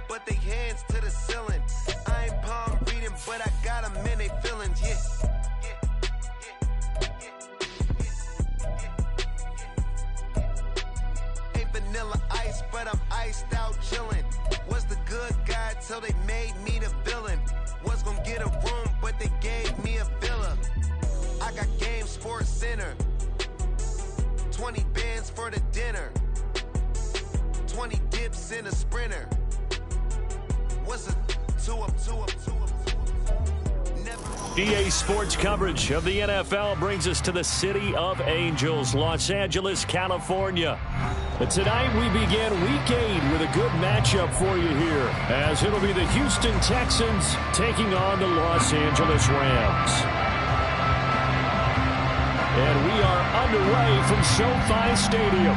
but they hands to the ceiling. I ain't palm reading, but I got them in they feelings, yeah. Ain't vanilla ice, but I'm iced out chillin'. Was the good guy till they made me the villain. Was gonna get a room, but they gave me a villa. I got Game Sports Center. 20 bands for the dinner. 20 dips in a sprinter. What's a 2 up, 2 up, 2 up, 2 up? EA Sports coverage of the NFL brings us to the City of Angels, Los Angeles, California. But tonight we begin Week 8 with a good matchup for you here, as it'll be the Houston Texans taking on the Los Angeles Rams. And we are underway from SoFi Stadium.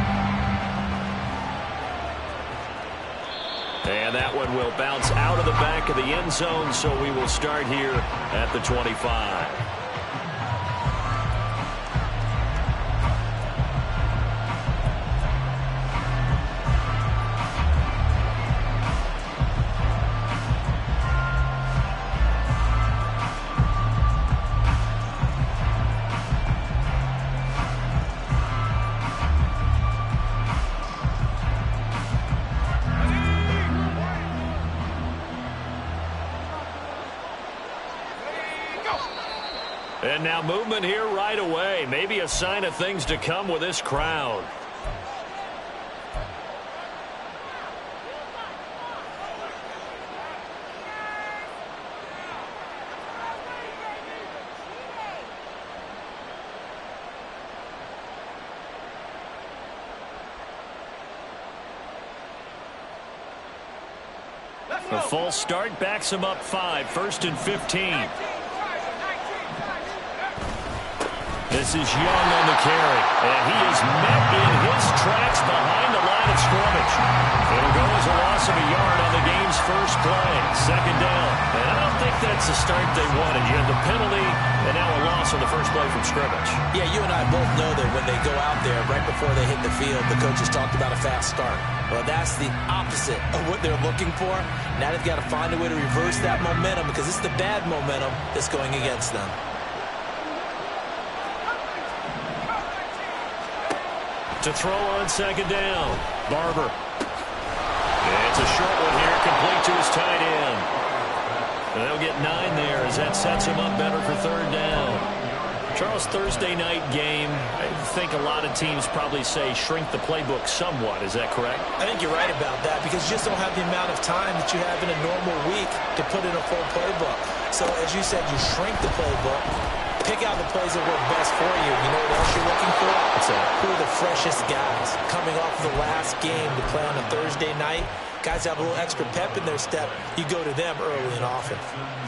And that one will bounce out of the back of the end zone, so we will start here at the 25. And now movement here right away. Maybe a sign of things to come with this crowd. The false start backs him up 5, 1st and 15. This is Young on the carry, and he is met in his tracks behind the line of scrimmage. It'll go as a loss of a yard on the game's first play, 2nd down. And I don't think that's the start they wanted. You had the penalty, and now a loss on the first play from scrimmage. Yeah, you and I both know that when they go out there, right before they hit the field, the coaches talked about a fast start. Well, that's the opposite of what they're looking for. Now they've got to find a way to reverse that momentum, because it's the bad momentum that's going against them. To throw on 2nd down, Barber. And it's a short one here, complete to his tight end. And they'll get 9 there as that sets him up better for 3rd down. Charles, Thursday night game, I think a lot of teams probably say shrink the playbook somewhat. Is that correct? I think you're right about that, because you just don't have the amount of time that you have in a normal week to put in a full playbook. So, as you said, you shrink the playbook. Pick out the plays that work best for you. You know what else you're looking for? Who are the freshest guys coming off of the last game to play on a Thursday night? Guys have a little extra pep in their step. You go to them early and often.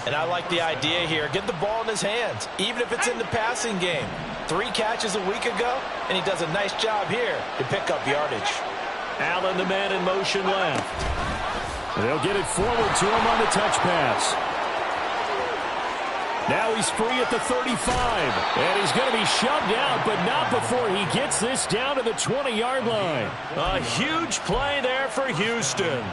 And I like the idea here. Get the ball in his hands, even if it's in the passing game. 3 catches a week ago, and he does a nice job here to pick up yardage. Allen, the man in motion left. They'll get it forward to him on the touch pass. Now he's free at the 35, and he's going to be shoved out, but not before he gets this down to the 20-yard line. A huge play there for Houston.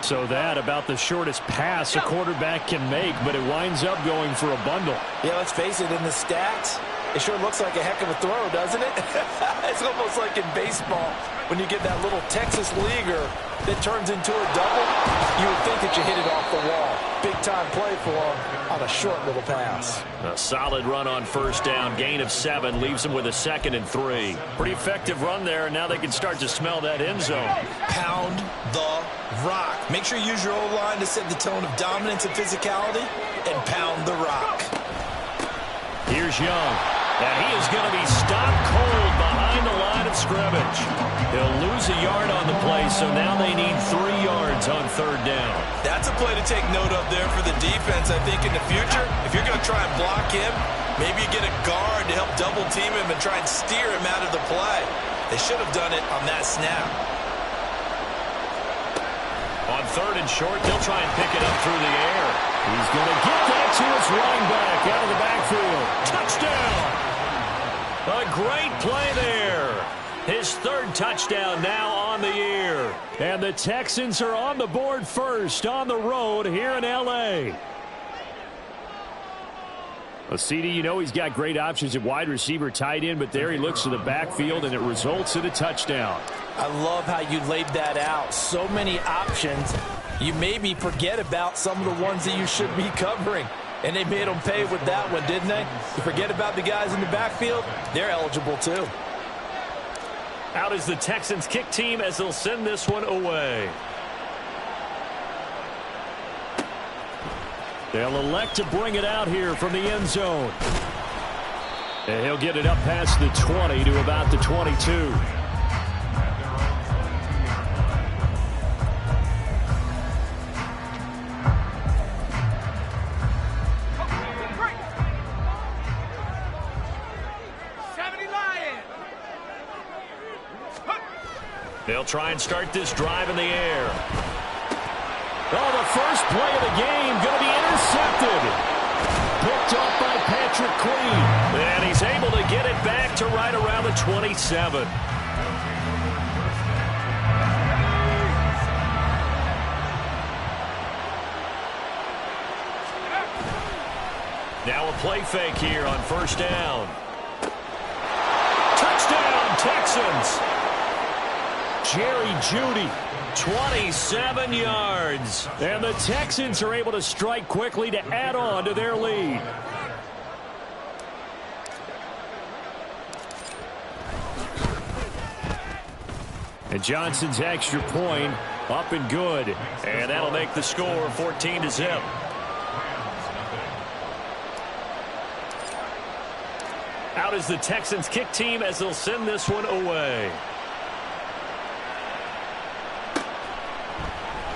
So that about the shortest pass a quarterback can make, but it winds up going for a bundle. Yeah, let's face it, in the stats, it sure looks like a heck of a throw, doesn't it? It's almost like in baseball when you get that little Texas leaguer that turns into a double. You would think that you hit it off the wall. Big-time play for him on a short little pass. A solid run on 1st down. Gain of 7 leaves him with a 2nd and 3. Pretty effective run there, and now they can start to smell that end zone. Pound the rock. Make sure you use your O-line to set the tone of dominance and physicality, and pound the rock. Here's Young. And he is going to be stopped cold behind the line of scrimmage. He'll lose a yard on the play, so now they need 3 yards on 3rd down. That's a play to take note of there for the defense, I think, in the future. If you're going to try and block him, maybe you get a guard to help double-team him and try and steer him out of the play. They should have done it on that snap. On 3rd and short, they'll try and pick it up through the air. He's going to get that to his running back out of the backfield. Touchdown! A great play there. His 3rd touchdown now on the year. And the Texans are on the board first on the road here in L.A. Well, CD, you know he's got great options at wide receiver, tight end, but there he looks to the backfield, and it results in a touchdown. I love how you laid that out. So many options. You maybe forget about some of the ones that you should be covering. And they made them pay with that one, didn't they? You forget about the guys in the backfield, they're eligible too. Out is the Texans kick team as they'll send this one away. They'll elect to bring it out here from the end zone. And he'll get it up past the 20 to about the 22. They'll try and start this drive in the air. Oh, the first play of the game going to be intercepted. Picked off by Patrick Queen. And he's able to get it back to right around the 27. Now a play fake here on first down. Touchdown, Texans. Jerry Jeudy, 27 yards. And the Texans are able to strike quickly to add on to their lead. And Johnson's extra point up and good. And that'll make the score 14-0. Out is the Texans kick team as they'll send this one away.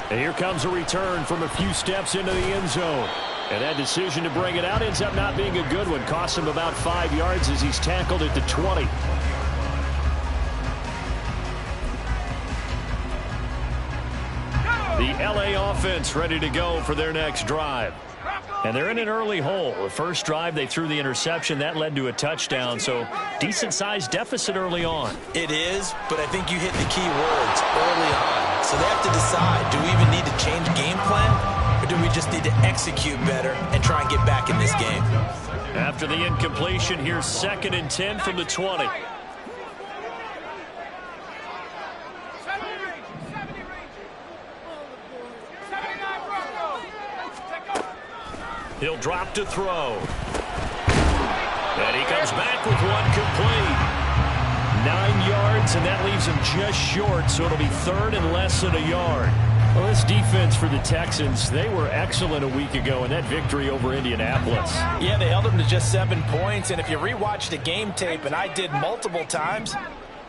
And here comes a return from a few steps into the end zone. And that decision to bring it out ends up not being a good one. Costs him about 5 yards as he's tackled at the 20. The L.A. offense ready to go for their next drive. And they're in an early hole. The first drive, they threw the interception. That led to a touchdown, so decent-sized deficit early on. It is, but I think you hit the key words early on. So they have to decide, do we even need to change game plan, or do we just need to execute better and try and get back in this game? After the incompletion, here's 2nd and 10 from the 20. He'll drop to throw. And he comes back with one complete. 9 yards, and that leaves him just short, so it'll be 3rd and less than a yard. Well, this defense for the Texans, they were excellent a week ago in that victory over Indianapolis. Yeah, they held them to just 7 points, and if you rewatch the game tape, and I did multiple times,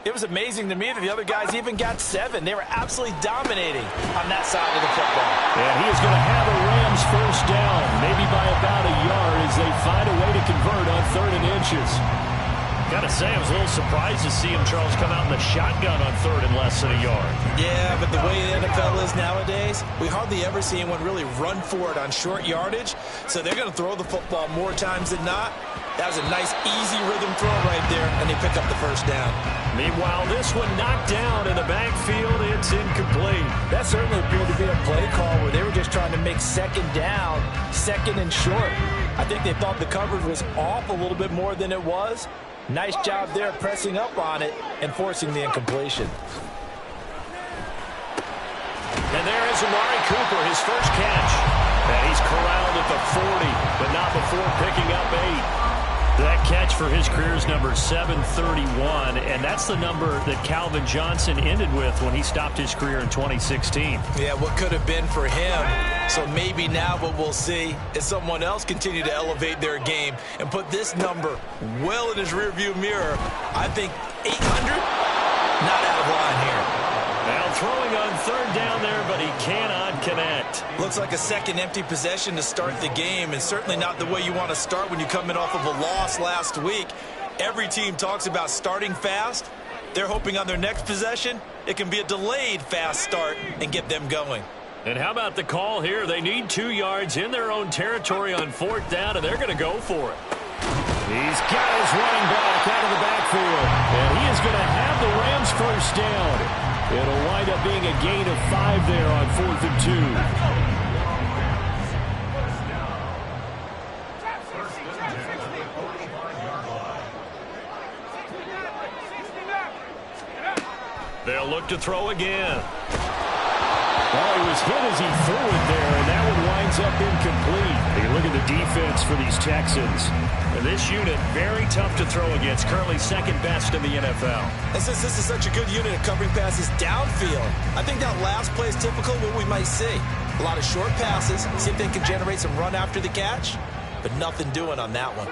it was amazing to me that the other guys even got 7. They were absolutely dominating on that side of the football. And he is going to have a Rams first down, maybe by about a yard as they find a way to convert on 3rd and inches. Got to say, I was a little surprised to see him, Charles, come out in the shotgun on 3rd and less than a yard. Yeah, but the way the NFL is nowadays, we hardly ever see anyone really run for it on short yardage. So they're going to throw the football more times than not. That was a nice, easy rhythm throw right there, and they pick up the first down. Meanwhile, this one knocked down in the backfield. It's incomplete. That certainly appeared to be a play call where they were just trying to make 2nd down, 2nd and short. I think they thought the coverage was off a little bit more than it was. Nice job there pressing up on it and forcing the incompletion. And there is Amari Cooper, his first catch. And he's corralled at the 40, but not before picking up 8. That catch for his career is number 731, and that's the number that Calvin Johnson ended with when he stopped his career in 2016. Yeah, what could have been for him. So maybe now what we'll see is someone else continue to elevate their game and put this number well in his rearview mirror. I think 800, not out of line here. Now throwing on 3rd down there, but he cannot connect. Looks like a second empty possession to start the game, and certainly not the way you want to start when you're coming off of a loss last week. Every team talks about starting fast. They're hoping on their next possession, it can be a delayed fast start and get them going. And how about the call here? They need 2 yards in their own territory on 4th down, and they're going to go for it. He's got his running back out of the backfield, and he is going to have the Rams first down. It'll wind up being a gain of 5 there on 4th and 2. They'll look to throw again. Well, he was hit as he threw it there, and that one winds up incomplete. Hey, look at the defense for these Texans. And this unit, very tough to throw against, currently second best in the NFL. And since this is such a good unit at covering passes downfield, I think that last play is typical of what we might see. A lot of short passes, see if they can generate some run after the catch, but nothing doing on that one.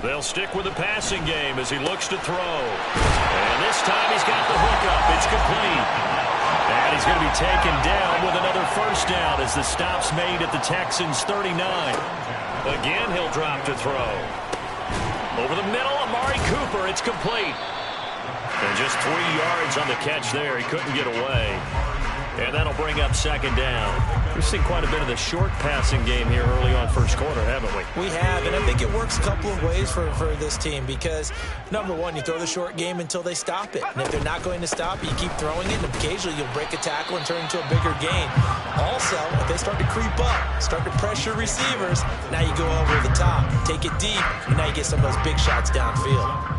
They'll stick with the passing game as he looks to throw. And this time he's got the hookup. It's complete. And he's going to be taken down with another first down as the stop's made at the Texans' 39. Again, he'll drop to throw. Over the middle, Amari Cooper. It's complete. And just 3 yards on the catch there. He couldn't get away. And that'll bring up second down. We've seen quite a bit of the short passing game here early on first quarter, haven't we? We have, and I think it works a couple of ways for this team because, number one, you throw the short game until they stop it. And if they're not going to stop it, you keep throwing it, and occasionally you'll break a tackle and turn into a bigger gain. Also, if they start to creep up, start to pressure receivers, now you go over the top, take it deep, and now you get some of those big shots downfield.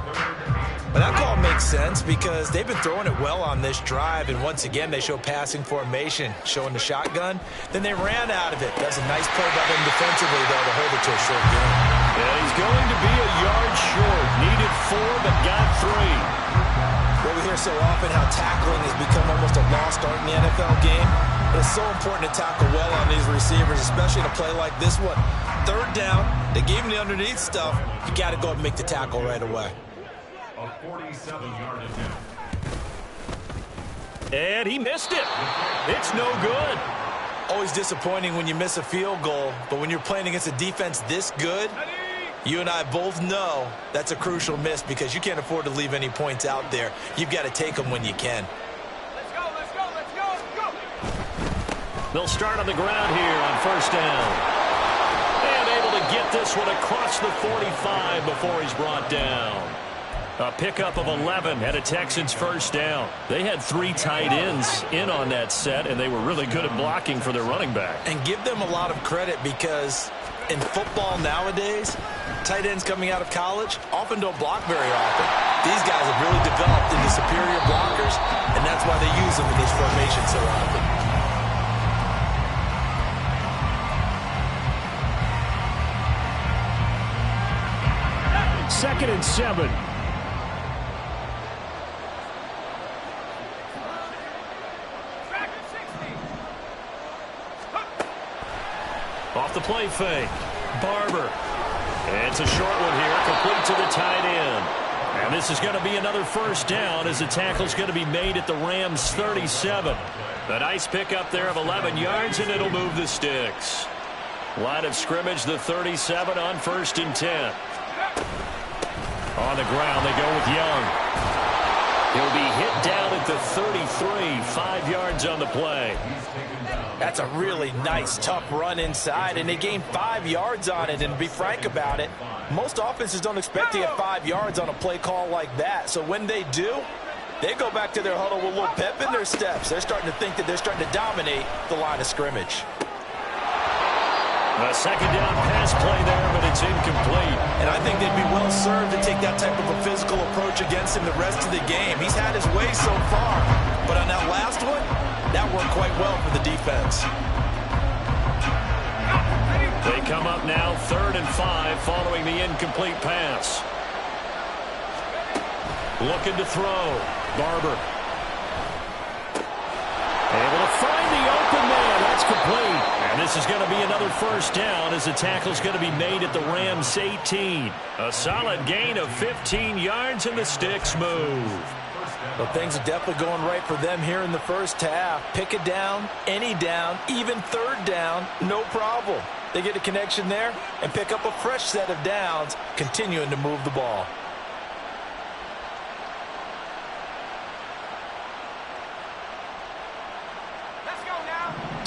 But that call makes sense because they've been throwing it well on this drive, and once again they show passing formation, showing the shotgun. Then they ran out of it. That's a nice play by them defensively, though, to hold it to a short game. Yeah, he's going to be a yard short. Needed 4, but got 3. Well, we hear so often how tackling has become almost a lost art in the NFL game. But it's so important to tackle well on these receivers, especially in a play like this one. Third down, they gave him the underneath stuff. You got to go and make the tackle right away. A 47-yard attempt. And he missed it. It's no good. Always disappointing when you miss a field goal, but when you're playing against a defense this good, you and I both know that's a crucial miss because you can't afford to leave any points out there. You've got to take them when you can. Let's go, let's go, let's go, let's go. They'll start on the ground here on first down. And able to get this one across the 45 before he's brought down. A pickup of 11 at a Texans first down. They had 3 tight ends in on that set, and they were really good at blocking for their running back. And give them a lot of credit because in football nowadays, tight ends coming out of college often don't block very often. These guys have really developed into superior blockers, and that's why they use them in this formation so often. Second and 7. Off the play fake. Barber. And it's a short one here, complete to the tight end. And this is going to be another first down as the tackle's going to be made at the Rams' 37. A nice pickup there of 11 yards, and it'll move the sticks. Line of scrimmage, the 37 on 1st and 10. On the ground, they go with Young. He'll be hit down at the 33, 5 yards on the play. That's a really nice, tough run inside, and they gained 5 yards on it. And to be frank about it, most offenses don't expect to get 5 yards on a play call like that. So when they do, they go back to their huddle with a little pep in their steps. They're starting to think that they're starting to dominate the line of scrimmage. A second down pass play there, but it's incomplete. And I think they'd be well served to take that type of a physical approach against him the rest of the game. He's had his way so far, but on that last one, that worked quite well for the defense. They come up now 3rd and 5 following the incomplete pass. Looking to throw. Barber. Able to find the open man. That's complete. And this is going to be another first down as the tackle's going to be made at the Rams' 18. A solid gain of 15 yards, and the sticks move. Well, things are definitely going right for them here in the first half. Pick a down, any down, even 3rd down, no problem. They get a connection there and pick up a fresh set of downs, continuing to move the ball.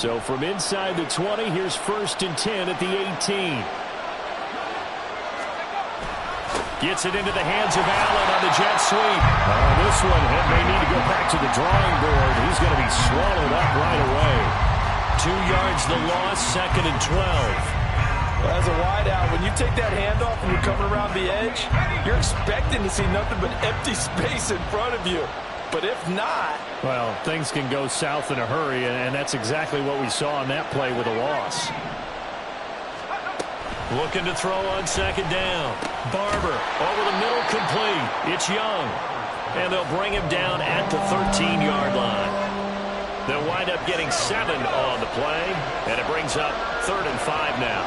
So from inside the 20, here's 1st and 10 at the 18. Gets it into the hands of Allen on the jet sweep. This one may need to go back to the drawing board. He's going to be swallowed up right away. 2 yards the loss, 2nd and 12. Well, as a wideout, when you take that handoff and you're coming around the edge, you're expecting to see nothing but empty space in front of you. But if not... Well, things can go south in a hurry, and that's exactly what we saw on that play with a loss. Looking to throw on 2nd down. Barber over the middle, complete. It's Young. And they'll bring him down at the 13-yard line. They'll wind up getting 7 on the play, and it brings up 3rd and 5 now.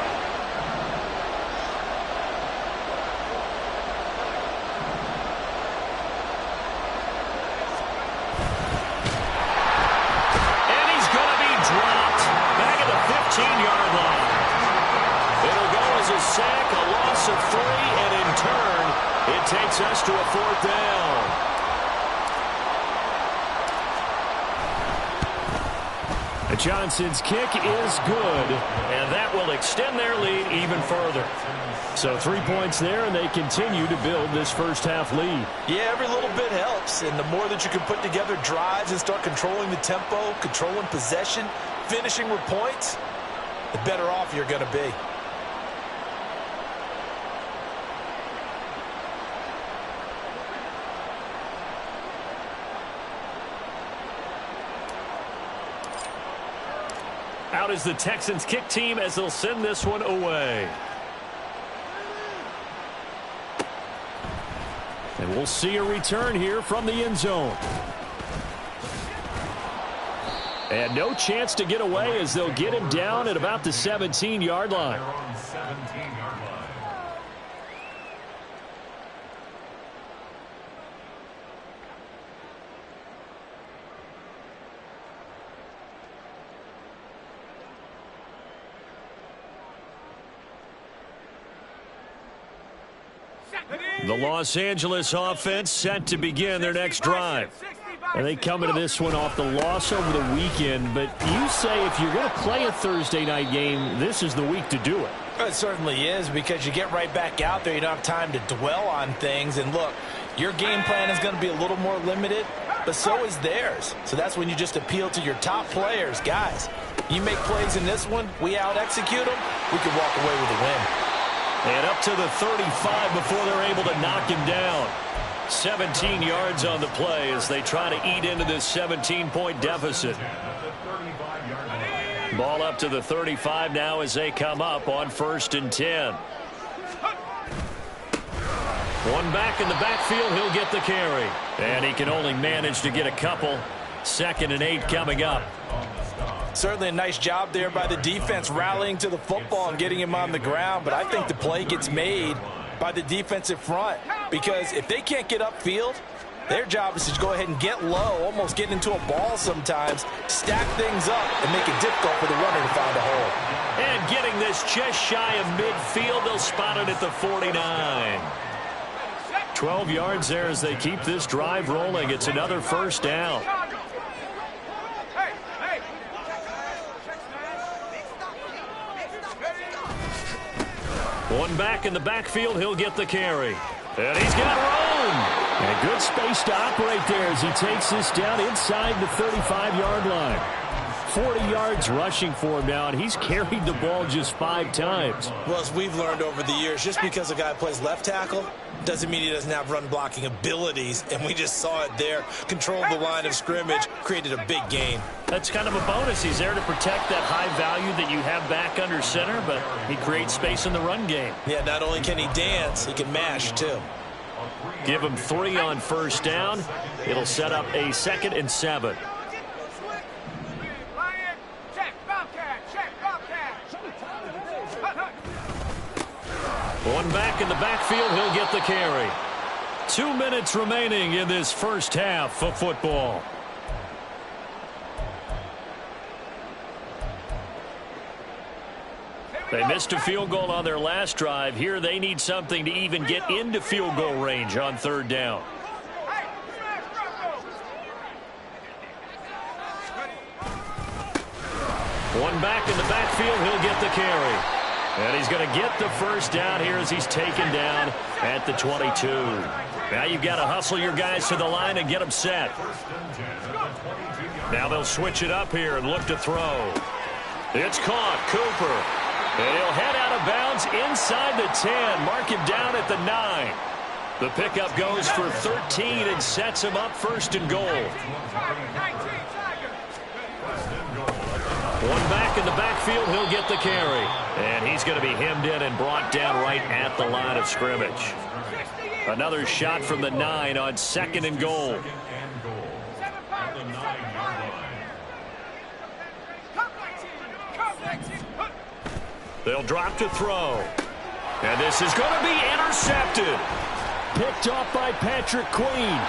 And he's going to be dropped back at the 15-yard line. It'll go as a sack, a loss of 3, and in turn, it takes us to a 4th down. Johnson's kick is good, and that will extend their lead even further. So 3 points there, and they continue to build this first half lead. Yeah, every little bit helps, and the more that you can put together drives and start controlling the tempo, controlling possession, finishing with points, the better off you're going to be. Out is the Texans kick team as they'll send this one away. And we'll see a return here from the end zone. And no chance to get away as they'll get him down at about the 17-yard line. The Los Angeles offense set to begin their next drive. And they come into this one off the loss over the weekend. But you say if you're going to play a Thursday night game, this is the week to do it. It certainly is, because you get right back out there. You don't have time to dwell on things. And look, your game plan is going to be a little more limited, but so is theirs. So that's when you just appeal to your top players. Guys, you make plays in this one, we out-execute them, we can walk away with a win. And up to the 35 before they're able to knock him down. 17 yards on the play as they try to eat into this 17-point deficit. Ball up to the 35 now as they come up on 1st and 10. One back in the backfield, he'll get the carry. And he can only manage to get a couple. 2nd and 8 coming up. Certainly a nice job there by the defense rallying to the football and getting him on the ground. But I think the play gets made by the defensive front, because if they can't get upfield, their job is to go ahead and get low, almost get into a ball sometimes, stack things up, and make it difficult for the runner to find a hole. And getting this just shy of midfield, they'll spot it at the 49. 12 yards there as they keep this drive rolling. It's another 1st down. One back in the backfield, he'll get the carry. And he's got room. And good space to operate there as he takes this down inside the 35-yard line. 40 yards rushing for him now, and he's carried the ball just 5 times. Well, as we've learned over the years, just because a guy plays left tackle doesn't mean he doesn't have run-blocking abilities, and we just saw it there. Controlled the line of scrimmage, created a big gain. That's kind of a bonus. He's there to protect that high value that you have back under center, but he creates space in the run game. Yeah, not only can he dance, he can mash, too. Give him 3 on 1st down. It'll set up a 2nd and 7. One back in the backfield, he'll get the carry. 2 minutes remaining in this first half of football. They missed a field goal on their last drive. Here they need something to even get into field goal range on 3rd down. One back in the backfield. He'll get the carry. And he's going to get the first down here as he's taken down at the 22. Now you've got to hustle your guys to the line and get them set. Now they'll switch it up here and look to throw. It's caught. Cooper. And he'll head out of bounds inside the 10. Mark him down at the 9. The pickup goes for 13 and sets him up first and goal. One back in the backfield, he'll get the carry. And he's going to be hemmed in and brought down right at the line of scrimmage. Another shot from the 9 on second and goal. They'll drop to throw. And this is going to be intercepted. Picked off by Patrick Queen.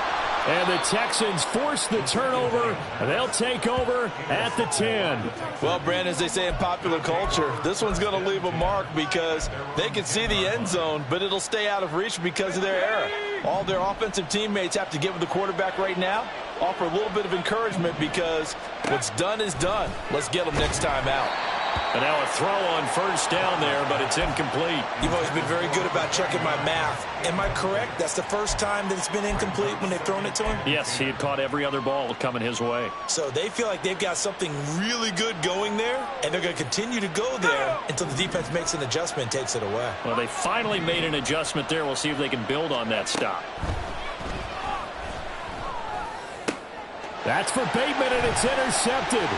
And the Texans force the turnover, and they'll take over at the 10. Well, Brandon, as they say in popular culture, this one's going to leave a mark because they can see the end zone, but it'll stay out of reach because of their error. All their offensive teammates have to give the quarterback right now, offer a little bit of encouragement because what's done is done. Let's get them next time out. And now a throw on first down there, but it's incomplete. You've always been very good about checking my math. Am I correct? That's the first time that it's been incomplete when they've thrown it to him? Yes, he had caught every other ball coming his way. So they feel like they've got something really good going there, and they're going to continue to go there until the defense makes an adjustment and takes it away. Well, they finally made an adjustment there. We'll see if they can build on that stop. That's for Bateman, and it's intercepted.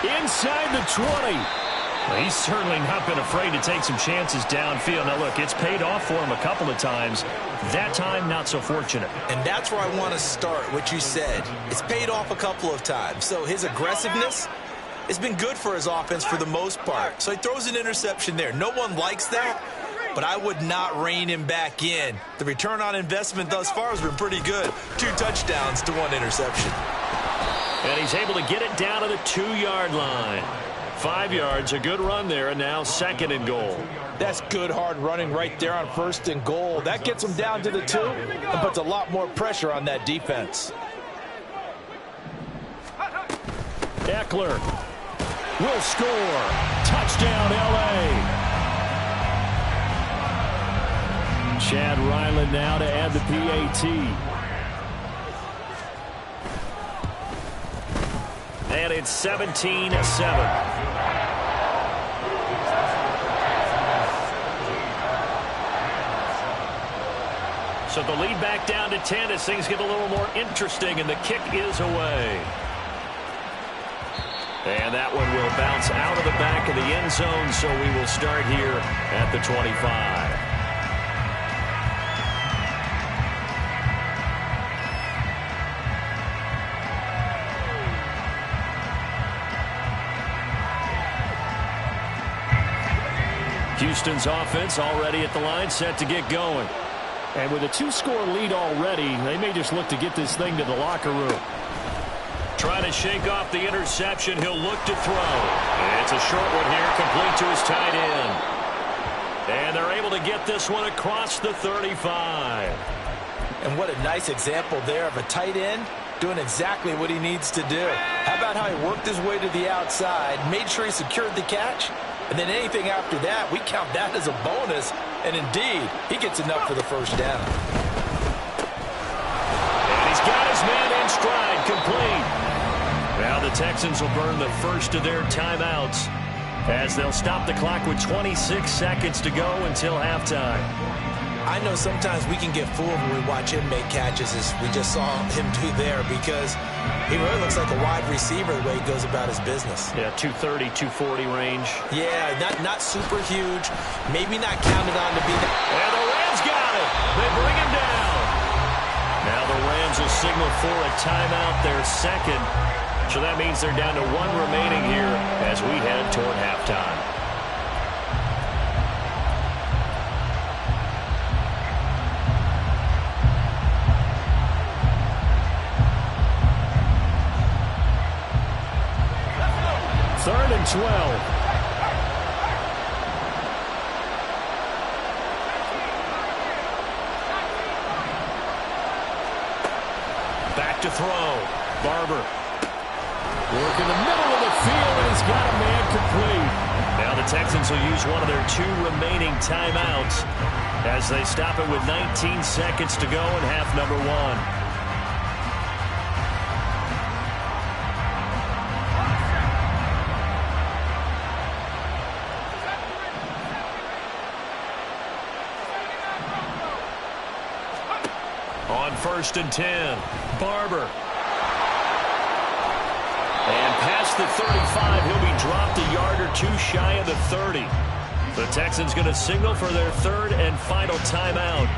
Inside the 20. Well, he's certainly not been afraid to take some chances downfield. Now, look, it's paid off for him a couple of times. That time, not so fortunate. And that's where I want to start, what you said. It's paid off a couple of times. So his aggressiveness has been good for his offense for the most part. So he throws an interception there. No one likes that, but I would not rein him back in. The return on investment thus far has been pretty good. 2 touchdowns to 1 interception. And he's able to get it down to the 2-yard line. 5 yards, a good run there, and now second and goal. That's good hard running right there on first and goal. That gets him down to the 2 and puts a lot more pressure on that defense. Eckler will score. Touchdown, L.A. Chad Ryland now to add the PAT. And it's 17-7. So the lead back down to 10 as things get a little more interesting, and the kick is away. And that one will bounce out of the back of the end zone, so we will start here at the 25. Houston's offense already at the line, set to get going. And with a 2-score lead already, they may just look to get this thing to the locker room. Trying to shake off the interception. He'll look to throw. It's a short one here, complete to his tight end. And they're able to get this one across the 35. And what a nice example there of a tight end doing exactly what he needs to do. How about how he worked his way to the outside, made sure he secured the catch, and then anything after that, we count that as a bonus. And indeed, he gets enough for the first down. And he's got his man in stride, complete. Now the Texans will burn the first of their timeouts as they'll stop the clock with 26 seconds to go until halftime. I know sometimes we can get fooled when we watch him make catches, as we just saw him do there, because he really looks like a wide receiver the way he goes about his business. Yeah, 230, 240 range. Yeah, not super huge, maybe not counted on to be that. And the Rams got it. They bring him down. Now the Rams will signal for a timeout, their second. So that means they're down to 1 remaining here as we head toward halftime. Third and 12. Back to throw. Barber. Work in the middle of the field, and he's got a man complete. Now the Texans will use one of their 2 remaining timeouts as they stop it with 19 seconds to go in half number 1. On 1st and 10, Barber. And past the 35, he'll be dropped a yard or 2 shy of the 30. The Texans going to signal for their 3rd and final timeout.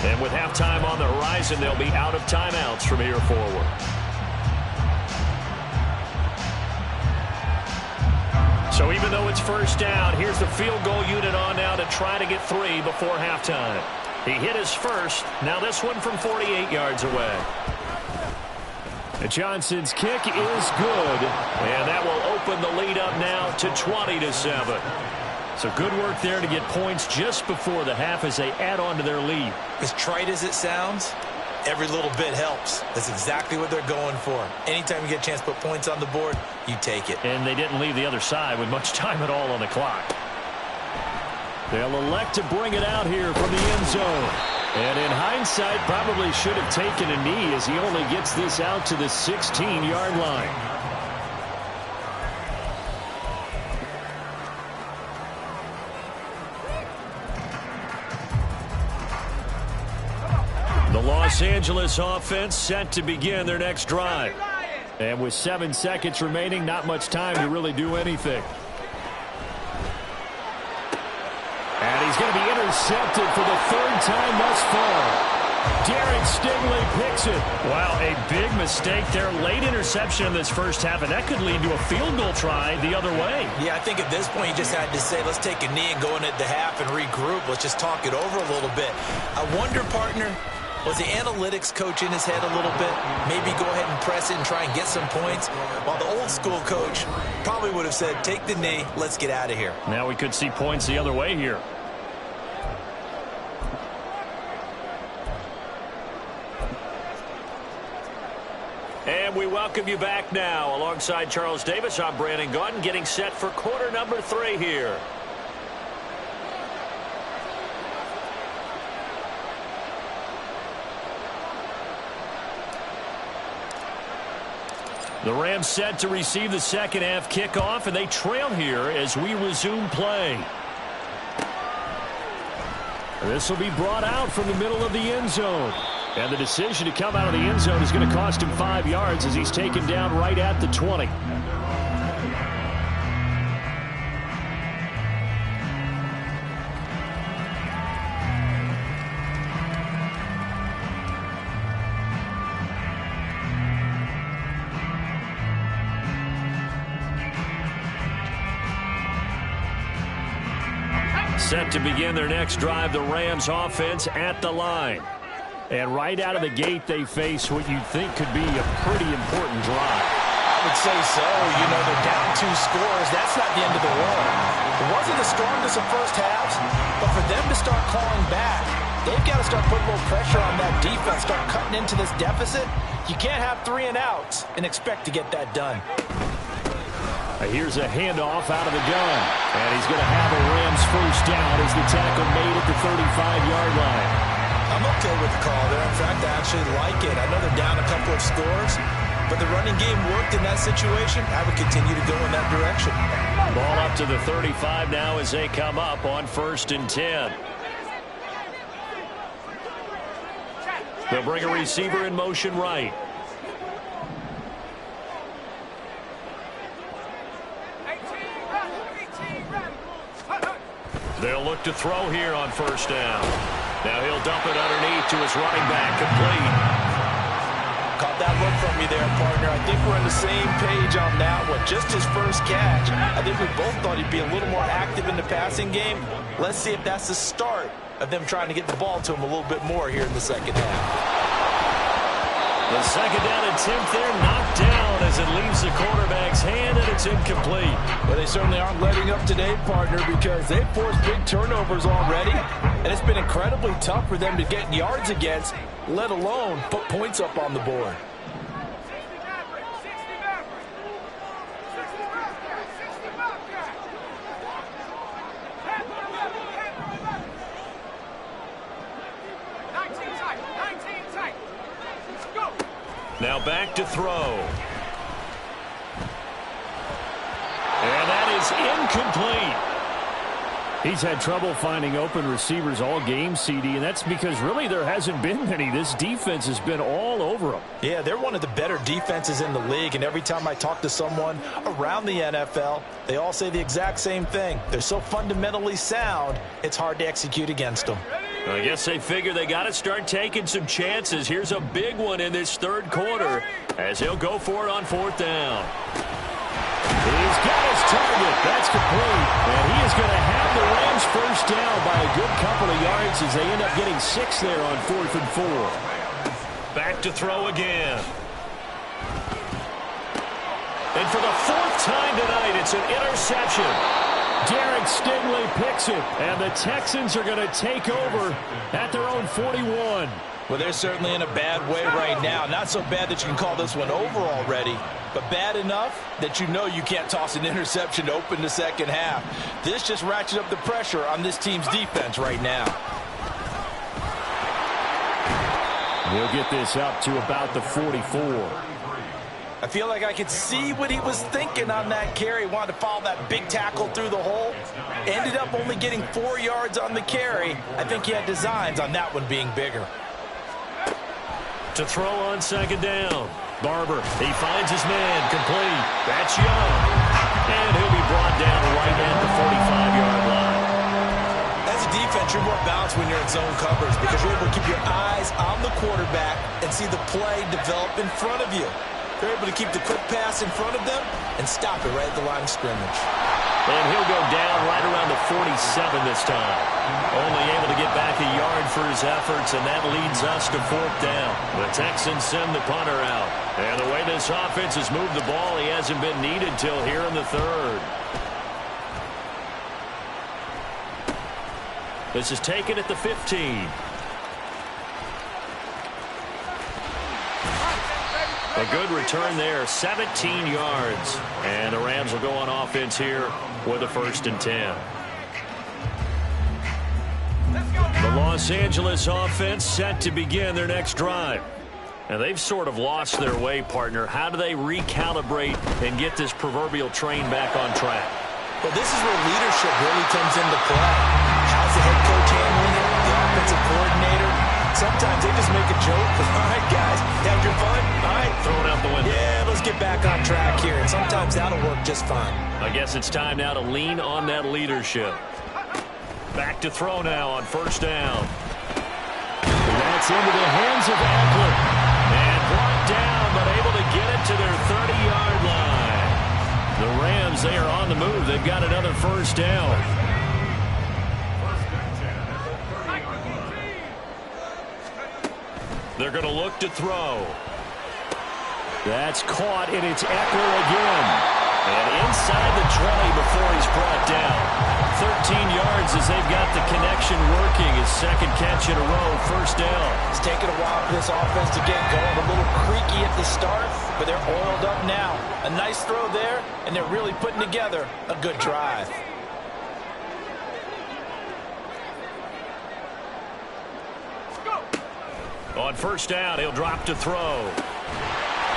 And with halftime on the horizon, they'll be out of timeouts from here forward. So even though it's 1st down, here's the field goal unit on now to try to get 3 before halftime. He hit his first. Now this one from 48 yards away. And Johnson's kick is good. And that will open the lead up now to 20-7. So good work there to get points just before the half as they add on to their lead. As trite as it sounds, every little bit helps. That's exactly what they're going for. Anytime you get a chance to put points on the board, you take it. And they didn't leave the other side with much time at all on the clock. They'll elect to bring it out here from the end zone. And in hindsight, probably should have taken a knee as he only gets this out to the 16-yard line. The Los Angeles offense set to begin their next drive. And with 7 seconds remaining, not much time to really do anything. And he's going to be intercepted for the 3rd time thus far. Derek Stingley picks it. Wow, a big mistake there. Late interception in this first half, and that could lead to a field goal try the other way. Yeah, I think at this point you just had to say, let's take a knee and go into the half and regroup. Let's just talk it over a little bit. I wonder, partner, was the analytics coach in his head a little bit? Maybe go ahead and press it and try and get some points? While the old school coach probably would have said, take the knee, let's get out of here. Now we could see points the other way here. And we welcome you back now. Alongside Charles Davis, I'm Brandon Gaudin, getting set for quarter number 3 here. The Rams set to receive the second half kickoff, and they trail here as we resume play. This will be brought out from the middle of the end zone. And the decision to come out of the end zone is going to cost him 5 yards as he's taken down right at the 20. Set to begin their next drive, the Rams offense at the line. And right out of the gate, they face what you'd think could be a pretty important drive. I would say so. You know, they're down 2 scores. That's not the end of the world. It wasn't the strongest of first halves, but for them to start clawing back, they've got to start putting a little pressure on that defense, start cutting into this deficit. You can't have 3 and outs and expect to get that done. Here's a handoff out of the gun. And he's going to have a Rams first down as the tackle made at the 35-yard line. I'm okay with the call there. In fact, I actually like it. I know they're down a couple of scores, but the running game worked in that situation. I would continue to go in that direction. Ball up to the 35 now as they come up on 1st and 10. They'll bring a receiver in motion right. They'll look to throw here on 1st down. Now he'll dump it underneath to his running back, complete. Caught that look from you there, partner. I think we're on the same page on that one. Just his first catch. I think we both thought he'd be a little more active in the passing game. Let's see if that's the start of them trying to get the ball to him a little bit more here in the second half. The second down attempt there knocked down as it leaves the quarterback's hand, and it's incomplete. Well, they certainly aren't letting up today, partner, because they've forced big turnovers already, and it's been incredibly tough for them to get yards against, let alone put points up on the board. Now back to throw. And that is incomplete. He's had trouble finding open receivers all game, CD, and that's because really there hasn't been many. This defense has been all over them. Yeah, they're one of the better defenses in the league, and every time I talk to someone around the NFL, they all say the exact same thing. They're so fundamentally sound, it's hard to execute against them. I guess they figure they got to start taking some chances. Here's a big one in this third quarter as he'll go for it on fourth down. He's got his target. That's complete. And he is going to have the Rams first down by a good couple of yards as they end up getting 6 there on 4th and 4. Back to throw again. And for the 4th time tonight, it's an interception. Derek Stingley picks it, and the Texans are going to take over at their own 41. Well, they're certainly in a bad way right now. Not so bad that you can call this one over already, but bad enough that you know you can't toss an interception to open the second half. This just ratchets up the pressure on this team's defense right now. He'll get this up to about the 44. I feel like I could see what he was thinking on that carry. Wanted to follow that big tackle through the hole. Ended up only getting 4 yards on the carry. I think he had designs on that one being bigger. To throw on second down. Barber, he finds his man, complete. That's Young. And he'll be brought down right at the 45-yard line. As a defense, you're more balanced when you're in zone coverage because you're able to keep your eyes on the quarterback and see the play develop in front of you. They're able to keep the quick pass in front of them and stop it right at the line of scrimmage. And he'll go down right around the 47 this time. Only able to get back a yard for his efforts, and that leads us to 4th down. The Texans send the punter out. And the way this offense has moved the ball, he hasn't been needed till here in the 3rd. This is taken at the 15. A good return there, 17 yards. And the Rams will go on offense here with a 1st and 10. The Los Angeles offense set to begin their next drive. And they've sort of lost their way, partner. How do they recalibrate and get this proverbial train back on track? Well, this is where leadership really comes into play. How's the head coach handling it? The offensive coordinator? Sometimes they just make a joke. All right, guys, had your fun? All right. Throw it out the window. Yeah, let's get back on track here. And sometimes that'll work just fine. I guess it's time now to lean on that leadership. Back to throw now on 1st down. That's into the hands of Eckler. And brought down, but able to get it to their 30-yard line. The Rams, they are on the move. They've got another 1st down. They're going to look to throw. That's caught, and it's Eckler again. And inside the 20 before he's brought down. 13 yards as they've got the connection working. His 2nd catch in a row, 1st down. It's taken a while for this offense to get going. A little creaky at the start, but they're oiled up now. A nice throw there, and they're really putting together a good drive. On 1st down, he'll drop to throw.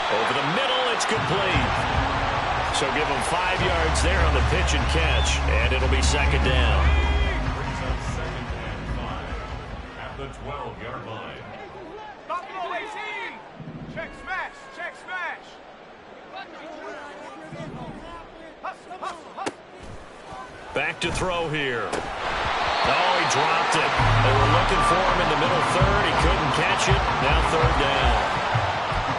Over the middle, it's complete. So give him 5 yards there on the pitch and catch, and it'll be 2nd down. At the 12-yard line. Buffalo 18. Check smash. Check smash. Hustle, hustle, hustle. Back to throw here. Oh, he dropped it. They were looking for him in the middle 3rd. He couldn't catch it. Now 3rd down.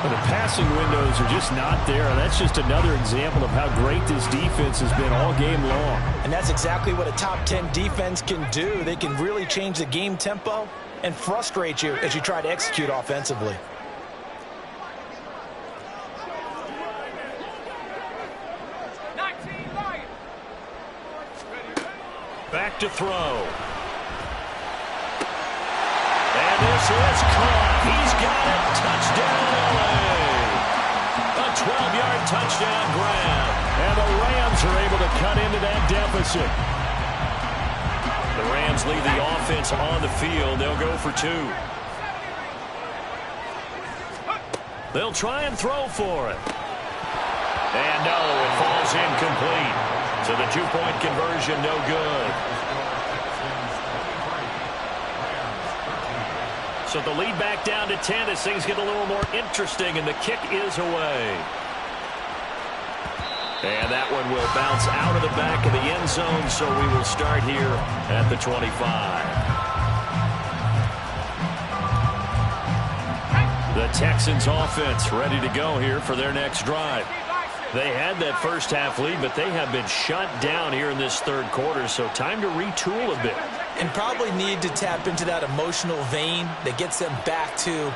Well, the passing windows are just not there. That's just another example of how great this defense has been all game long. And that's exactly what a top 10 defense can do. They can really change the game tempo and frustrate you as you try to execute offensively. Back to throw. And this is caught. He's got it. Touchdown, LA. A 12-yard touchdown grab. And the Rams are able to cut into that deficit. The Rams leave the offense on the field. They'll go for 2. They'll try and throw for it. And no, it falls incomplete. So the two-point conversion, no good. So the lead back down to 10 as things get a little more interesting, and the kick is away. And that one will bounce out of the back of the end zone, so we will start here at the 25. The Texans offense ready to go here for their next drive. They had that first half lead, but they have been shut down here in this third quarter, so time to retool a bit. And probably need to tap into that emotional vein that gets them back to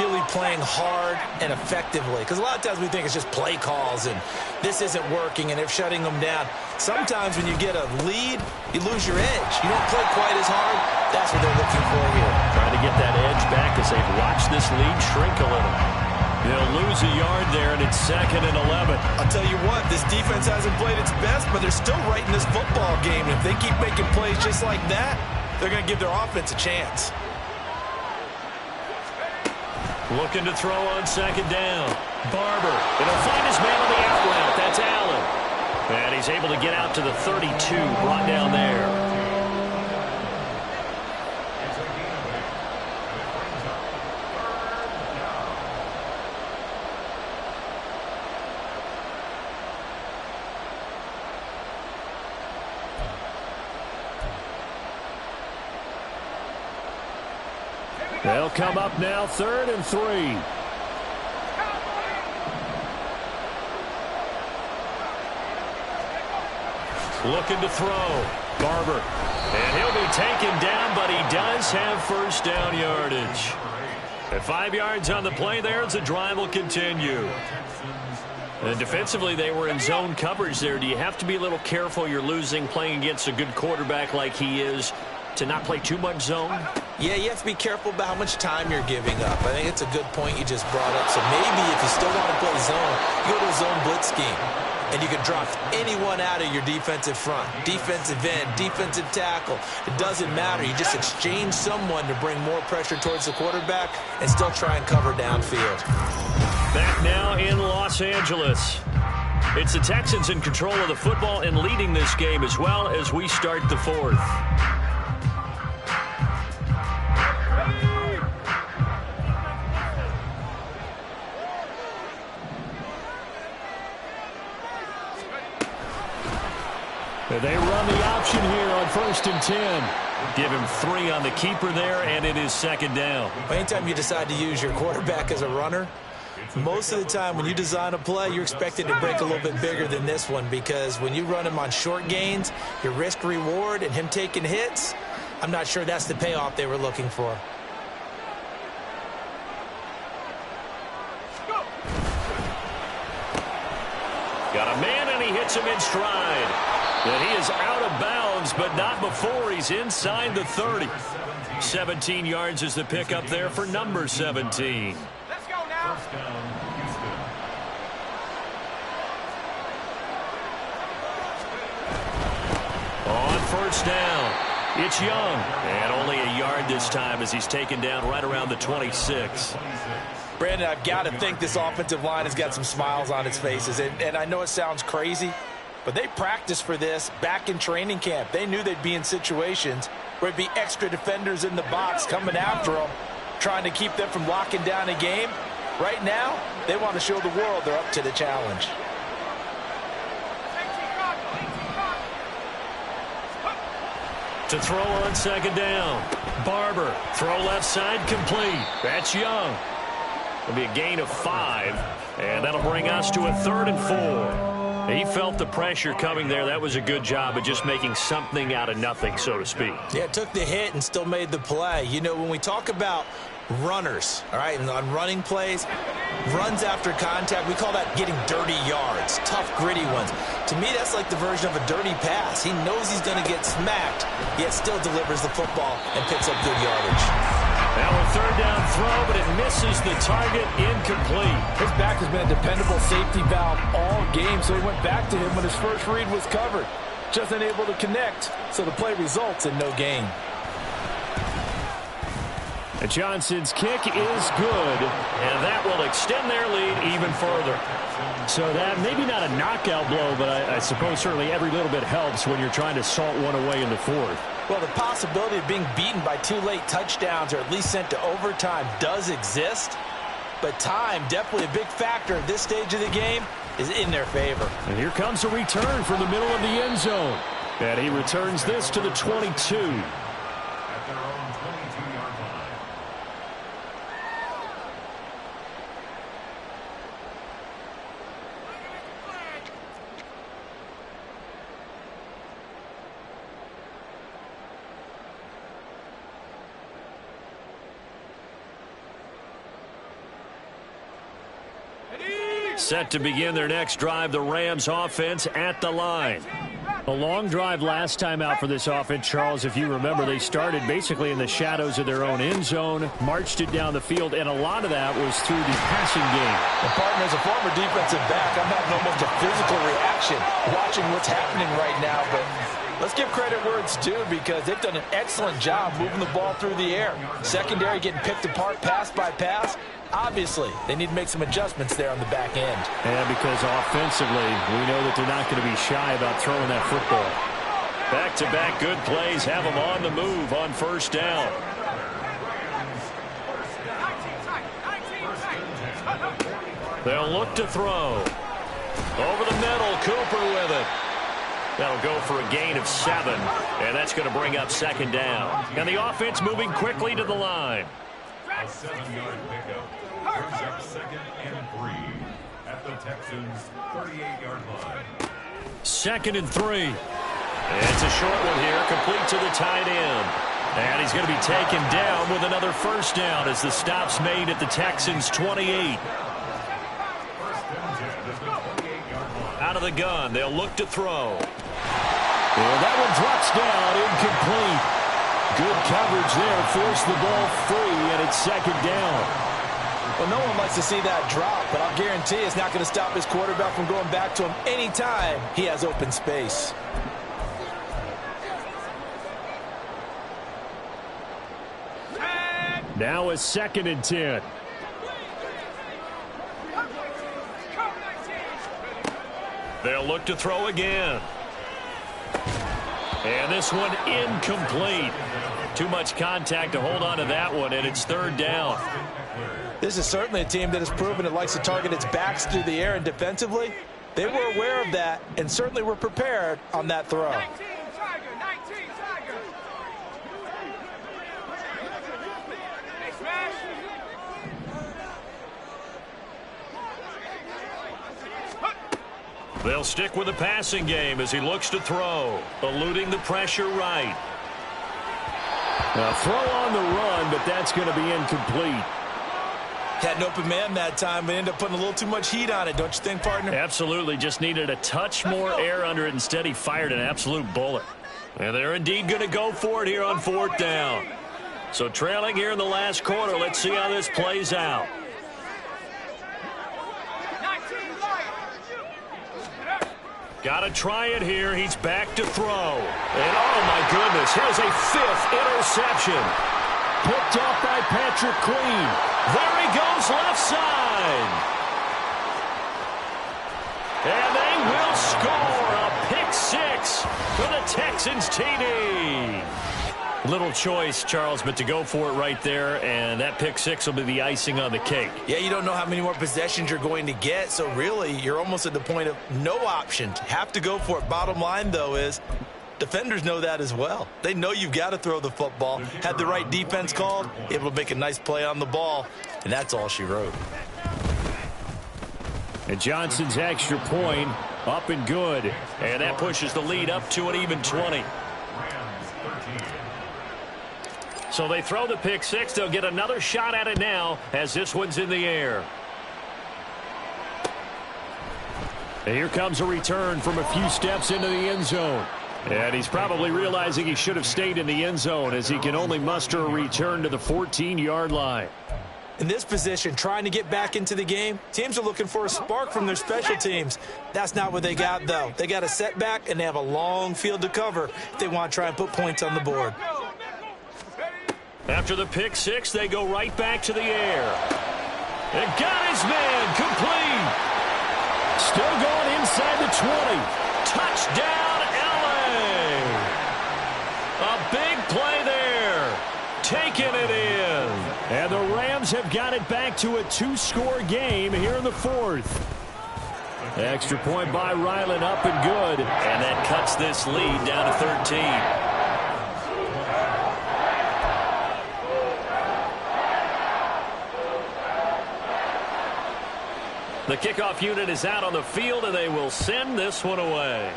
really playing hard and effectively. Because a lot of times we think it's just play calls and this isn't working and they're shutting them down. Sometimes when you get a lead, you lose your edge. You don't play quite as hard. That's what they're looking for here. Trying to get that edge back as they've watched this lead shrink a little. They'll lose a yard there, and it's 2nd and 11. I'll tell you what, this defense hasn't played its best, but they're still right in this football game. If they keep making plays just like that, they're going to give their offense a chance. Looking to throw on 2nd down. Barber. It'll find his man on the out route. That's Allen. And he's able to get out to the 32, brought down there. They'll come up now, 3rd and 3. Looking to throw. Barber. And he'll be taken down, but he does have first down yardage. At 5 yards on the play there as the drive will continue. And defensively, they were in zone coverage there. Do you have to be a little careful? You're losing playing against a good quarterback like he is to not play too much zone? Yeah, you have to be careful about how much time you're giving up. I think it's a good point you just brought up. So maybe if you still want to play zone, you go to a zone blitz scheme. And you can drop anyone out of your defensive front. Defensive end, defensive tackle. It doesn't matter. You just exchange someone to bring more pressure towards the quarterback and still try and cover downfield. Back now in Los Angeles. It's the Texans in control of the football and leading this game as well as we start the 4th. They run the option here on 1st and 10. Give him 3 on the keeper there, and it is 2nd down. Anytime you decide to use your quarterback as a runner, most of the time when you design a play, you're expected to break a little bit bigger than this one, because when you run him on short gains, your risk-reward and him taking hits, I'm not sure that's the payoff they were looking for. Got a man, and he hits him in stride. And he is out of bounds, but not before he's inside the 30. 17 yards is the pickup there for number 17. Let's go now. On 1st down, it's Young. And only a yard this time as he's taken down right around the 26. Brandon, I've got to think this offensive line has got some smiles on its faces. And I know it sounds crazy, but they practiced for this back in training camp. They knew they'd be in situations where it'd be extra defenders in the box coming after them, trying to keep them from locking down a game. Right now, they want to show the world they're up to the challenge. To throw on 2nd down. Barber. Throw left side complete. That's Young. It'll be a gain of 5. And that'll bring us to a 3rd and 4. He felt the pressure coming there. That was a good job of just making something out of nothing, so to speak. Yeah, took the hit and still made the play. You know, when we talk about runners, all right, and on running plays, runs after contact, we call that getting dirty yards, tough, gritty ones. To me, that's like the version of a dirty pass. He knows he's going to get smacked, yet still delivers the football and picks up good yardage. Now a 3rd down throw, but it misses the target, incomplete. His back has been a dependable safety valve all game, so he went back to him when his first read was covered. Just unable to connect, so the play results in no gain. Johnson's kick is good. And that will extend their lead even further. So that, maybe not a knockout blow, but I suppose certainly every little bit helps when you're trying to salt one away in the fourth. Well, the possibility of being beaten by 2 late touchdowns or at least sent to overtime does exist. But time, definitely a big factor at this stage of the game, is in their favor. And here comes a return from the middle of the end zone. And he returns this to the 22. At their own 22-yard line. Set to begin their next drive, the Rams offense at the line. A long drive last time out for this offense, Charles. If you remember, they started basically in the shadows of their own end zone, marched it down the field, and a lot of that was through the passing game. And partner, as a former defensive back, I'm having almost a physical reaction watching what's happening right now. But let's give credit where it's due, because they've done an excellent job moving the ball through the air. Secondary getting picked apart pass by pass. Obviously, they need to make some adjustments there on the back end. And because offensively, we know that they're not going to be shy about throwing that football. Back-to-back good plays have them on the move on first down. They'll look to throw. Over the middle, Cooper with it. That'll go for a gain of 7, and that's going to bring up second down. And the offense moving quickly to the line. A 7-yard pickup. Brings up 2nd and 3 at the Texans' 38-yard line. 2nd and 3. It's a short one here, complete to the tight end. And he's going to be taken down with another first down as the stop's made at the Texans' 28. Out of the gun, they'll look to throw. Well, that one drops down, incomplete. Good coverage there, forced the ball free, and it's second down. Well, no one likes to see that drop, but I'll guarantee it's not going to stop his quarterback from going back to him anytime he has open space. Now a 2nd and 10. They'll look to throw again. And this one incomplete. Too much contact to hold on to that one, and it's third down. This is certainly a team that has proven it likes to target its backs through the air, and defensively, they were aware of that and certainly were prepared on that throw. 19 Tiger. Hey, smash. They'll stick with the passing game as he looks to throw, eluding the pressure right. A throw on the run, but that's going to be incomplete. Had an open man that time, but ended up putting a little too much heat on it, don't you think, partner? Absolutely, just needed a touch more air under it. Instead, he fired an absolute bullet. And they're indeed going to go for it here on fourth down. So trailing here in the last quarter, let's see how this plays out. Got to try it here. He's back to throw. And, oh, my goodness, here's a 5th interception. Picked off by Patrick Queen. There he goes, left side. And they will score a pick 6 for the Texans TD. Little choice, Charles, but to go for it right there, and that pick 6 will be the icing on the cake. Yeah, you don't know how many more possessions you're going to get, so really you're almost at the point of no option. Have to go for it. Bottom line, though, is defenders know that as well. They know you've got to throw the football. Had the right defense called, able to make a nice play on the ball, and that's all she wrote. And Johnson's extra point up and good. And that pushes the lead up to an even 20. So they throw the pick 6. They'll get another shot at it now as this one's in the air. And here comes a return from a few steps into the end zone. And he's probably realizing he should have stayed in the end zone as he can only muster a return to the 14-yard line. In this position, trying to get back into the game, teams are looking for a spark from their special teams. That's not what they got, though. They got a setback, and they have a long field to cover if they want to try and put points on the board. After the pick six, they go right back to the air. And got his man complete. Still going inside the 20. Touchdown, LA. A big play there. Taking it in. And the Rams have got it back to a 2-score game here in the fourth. Extra point by Ryland, up and good. And that cuts this lead down to 13. The kickoff unit is out on the field, and they will send this one away.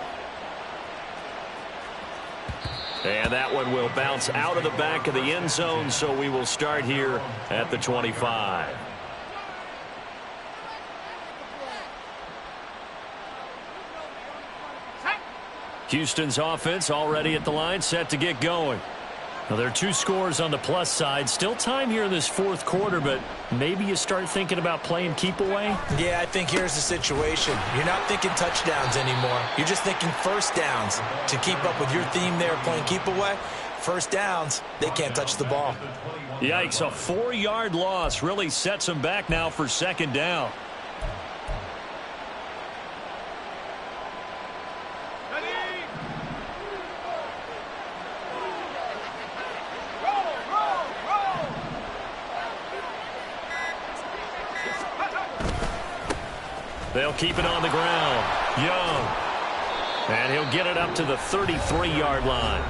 And that one will bounce out of the back of the end zone, so we will start here at the 25. Houston's offense already at the line, set to get going. Now, there are 2 scores on the plus side. Still time here in this fourth quarter, but maybe you start thinking about playing keep away? Yeah, I think here's the situation. You're not thinking touchdowns anymore. You're just thinking first downs. To keep up with your theme there, playing keep away, first downs, they can't touch the ball. Yikes, a 4-yard loss really sets them back now for second down. They'll keep it on the ground. Young. And he'll get it up to the 33-yard line.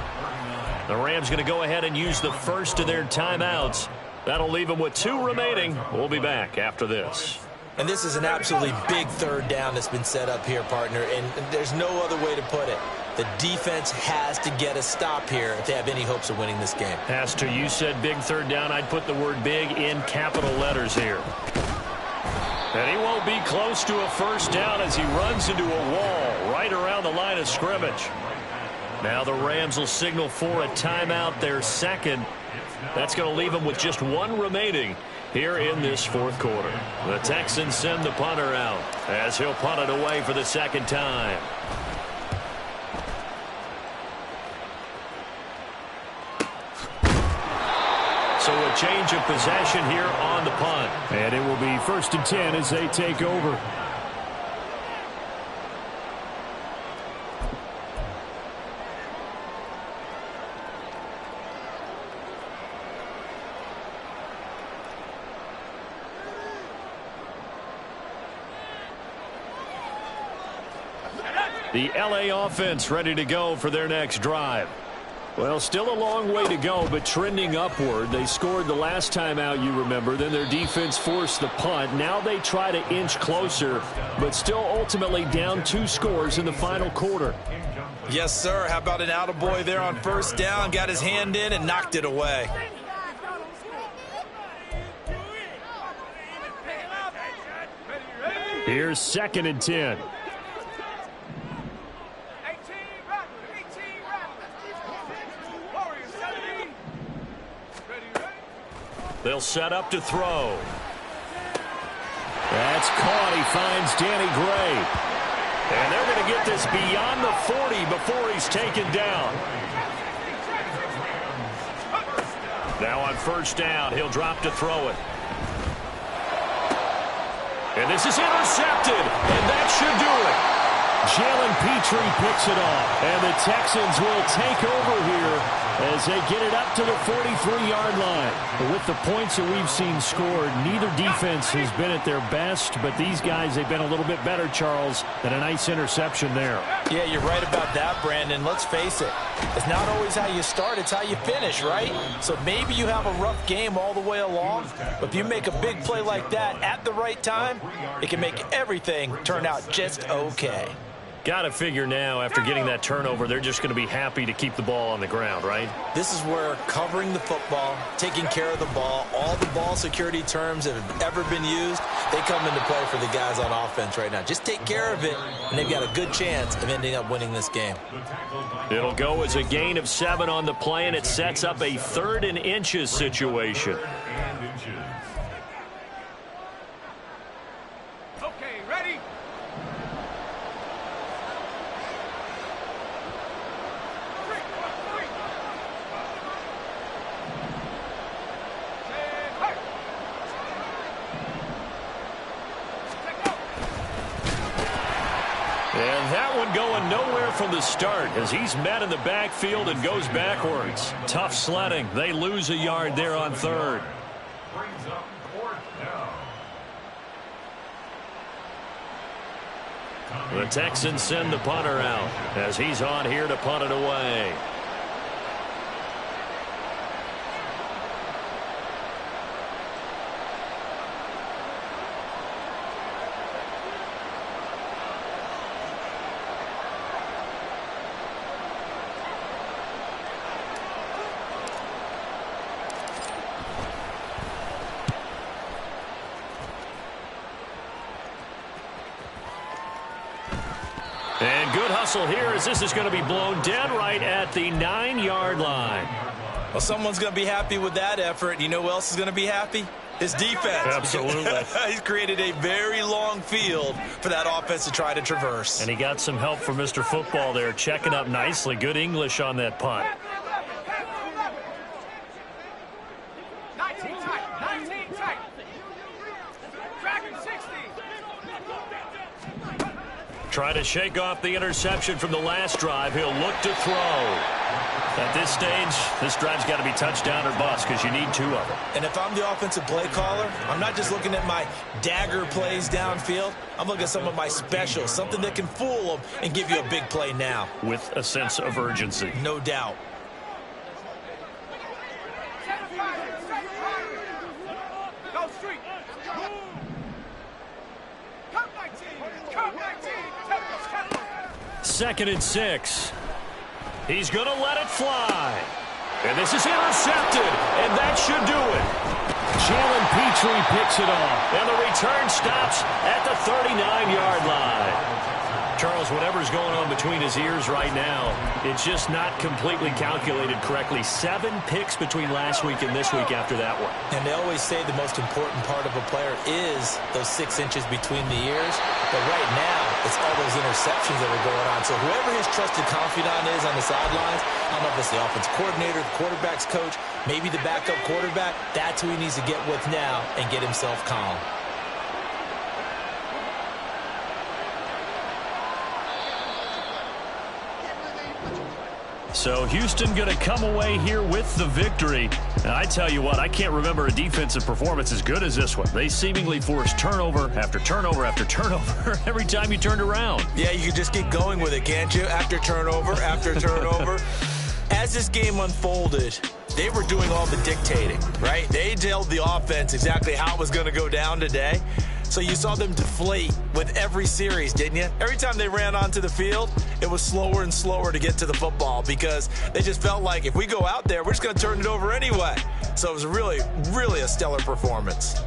The Rams going to go ahead and use the first of their timeouts. That'll leave them with 2 remaining. We'll be back after this. And this is an absolutely big third down that's been set up here, partner, and there's no other way to put it. The defense has to get a stop here if they have any hopes of winning this game. As to you said big third down, I'd put the word big in capital letters here. And he won't be close to a first down as he runs into a wall right around the line of scrimmage. Now the Rams will signal for a timeout, their second. That's going to leave them with just 1 remaining here in this fourth quarter. The Texans send the punter out as he'll punt it away for the second time. So a change of possession here on the punt. And it will be 1st and 10 as they take over. The LA offense ready to go for their next drive. Well, still a long way to go, but trending upward. They scored the last time out, you remember. Then their defense forced the punt. Now they try to inch closer, but still ultimately down 2 scores in the final quarter. Yes, sir. How about an attaboy there on first down? Got his hand in and knocked it away. Here's 2nd and 10. They'll set up to throw. That's caught. He finds Danny Gray. And they're going to get this beyond the 40 before he's taken down. Now on first down, he'll drop to throw it. And this is intercepted, and that should do it. Jalen Petrie picks it off, and the Texans will take over here as they get it up to the 43-yard line. But with the points that we've seen scored, neither defense has been at their best, but these guys, they've been a little bit better, Charles, than a nice interception there. Yeah, you're right about that, Brandon. Let's face it. It's not always how you start, it's how you finish, right? So maybe you have a rough game all the way along, but if you make a big play like that at the right time, it can make everything turn out just okay. Got to figure now, after getting that turnover, they're just going to be happy to keep the ball on the ground, right? This is where covering the football, taking care of the ball, all the ball security terms that have ever been used, they come into play for the guys on offense right now. Just take care of it, and they've got a good chance of ending up winning this game. It'll go as a gain of 7 on the play, and it sets up a 3rd and inches situation. him going nowhere from the start as he's met in the backfield and goes backwards. Tough sledding. They lose a yard there on third. Brings up fourth down. The Texans send the punter out as he's on here to punt it away. And good hustle here as this is going to be blown dead right at the 9-yard line. Well, someone's going to be happy with that effort. You know who else is going to be happy? His defense. Absolutely. He's created a very long field for that offense to try to traverse. And he got some help from Mr. Football there, checking up nicely. Good English on that punt. 19 tight. Dragon 60. Try to shake off the interception from the last drive. He'll look to throw. At this stage, this drive's got to be touchdown or bust because you need 2 of them. And if I'm the offensive play caller, I'm not just looking at my dagger plays downfield. I'm looking at some of my specials, something that can fool them and give you a big play now. With a sense of urgency. No doubt. Go street. Come 19. 2nd and 6. He's going to let it fly. And this is intercepted, and that should do it. Jalen Petrie picks it off. And the return stops at the 39-yard line. Charles, whatever's going on between his ears right now, it's just not completely calculated correctly. 7 picks between last week and this week after that one. And they always say the most important part of a player is those 6 inches between the ears. But right now, it's all those interceptions that are going on. So whoever his trusted confidant is on the sidelines, I don't know if it's the offensive coordinator, the quarterback's coach, maybe the backup quarterback, that's who he needs to get with now and get himself calm. So Houston going to come away here with the victory. And I tell you what, I can't remember a defensive performance as good as this one. They seemingly forced turnover after turnover after turnover every time you turned around. Yeah, you can just keep going with it, can't you? After turnover, after turnover. As this game unfolded, they were doing all the dictating, right? They told the offense exactly how it was going to go down today. So you saw them deflate with every series, didn't you? Every time they ran onto the field, it was slower and slower to get to the football because they just felt like if we go out there, we're just going to turn it over anyway. So it was really, really a stellar performance.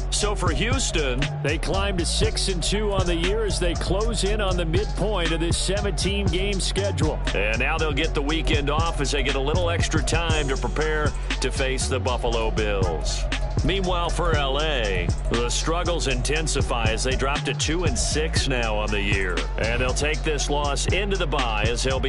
So for Houston, they climb to 6-2 on the year as they close in on the midpoint of this 17-game schedule. And now they'll get the weekend off as they get a little extra time to prepare to face the Buffalo Bills. Meanwhile, for L.A., the struggles intensify as they drop to 2-6 now on the year. And they'll take this loss into the bye as they'll be